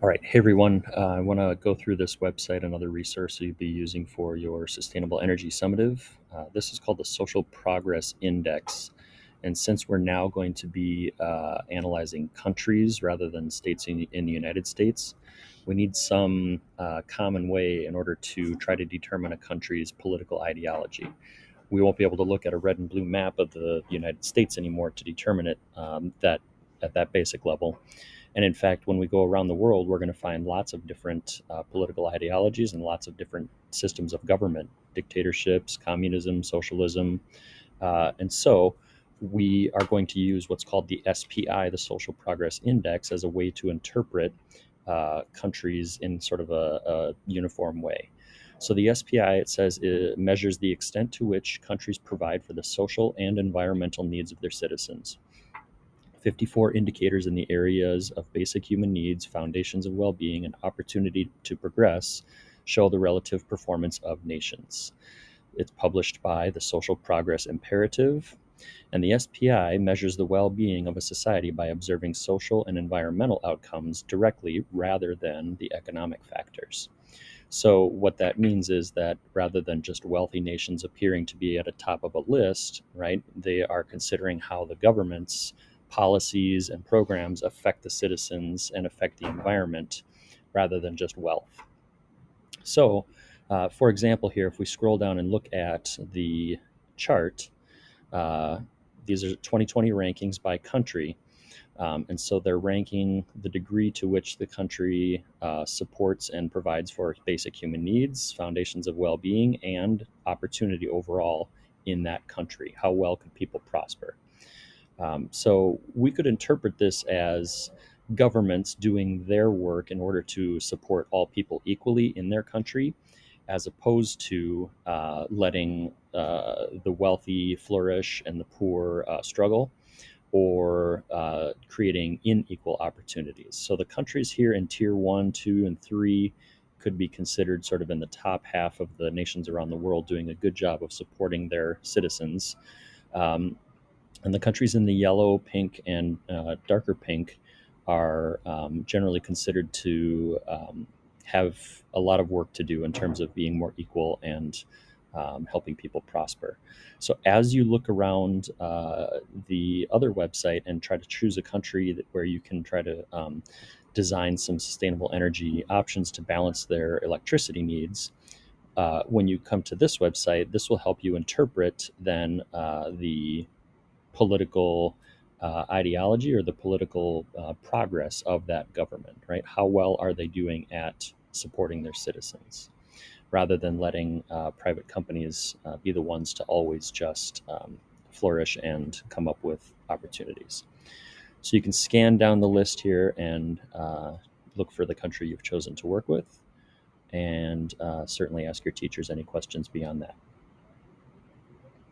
All right. Hey, everyone. I want to go through this website, another resource you'd be using for your Sustainable Energy Summative. This is called the Social Progress Index. And since we're now going to be analyzing countries rather than states in the United States, we need some common way in order to try to determine a country's political ideology. We won't be able to look at a red and blue map of the United States anymore to determine it that at that basic level. And in fact, when we go around the world, we're going to find lots of different political ideologies and lots of different systems of government, dictatorships, communism, socialism. And so we are going to use what's called the SPI, the Social Progress Index, as a way to interpret countries in sort of a uniform way. So the SPI, it says, it measures the extent to which countries provide for the social and environmental needs of their citizens. 54 indicators in the areas of basic human needs, foundations of well being, and opportunity to progress show the relative performance of nations. It's published by the Social Progress Imperative, and the SPI measures the well being of a society by observing social and environmental outcomes directly rather than the economic factors. So, what that means is that rather than just wealthy nations appearing to be at the top of a list, right, they are considering how the government's policies and programs affect the citizens and affect the environment rather than just wealth. So, for example, here, if we scroll down and look at the chart, uh, these are 2020 rankings by country. And so they're ranking the degree to which the country supports and provides for basic human needs, foundations of well being, and opportunity overall in that country. How well could people prosper? So we could interpret this as governments doing their work in order to support all people equally in their country, as opposed to letting the wealthy flourish and the poor struggle, or creating unequal opportunities. So the countries here in tier one, two, and three could be considered sort of in the top half of the nations around the world doing a good job of supporting their citizens. Um, and the countries in the yellow, pink, and darker pink are generally considered to have a lot of work to do in terms of being more equal and helping people prosper. So as you look around the other website and try to choose a country where you can try to design some sustainable energy options to balance their electricity needs, when you come to this website, this will help you interpret then the political ideology or the political progress of that government, right? How well are they doing at supporting their citizens, rather than letting private companies be the ones to always just flourish and come up with opportunities. So you can scan down the list here and look for the country you've chosen to work with, and certainly ask your teachers any questions beyond that.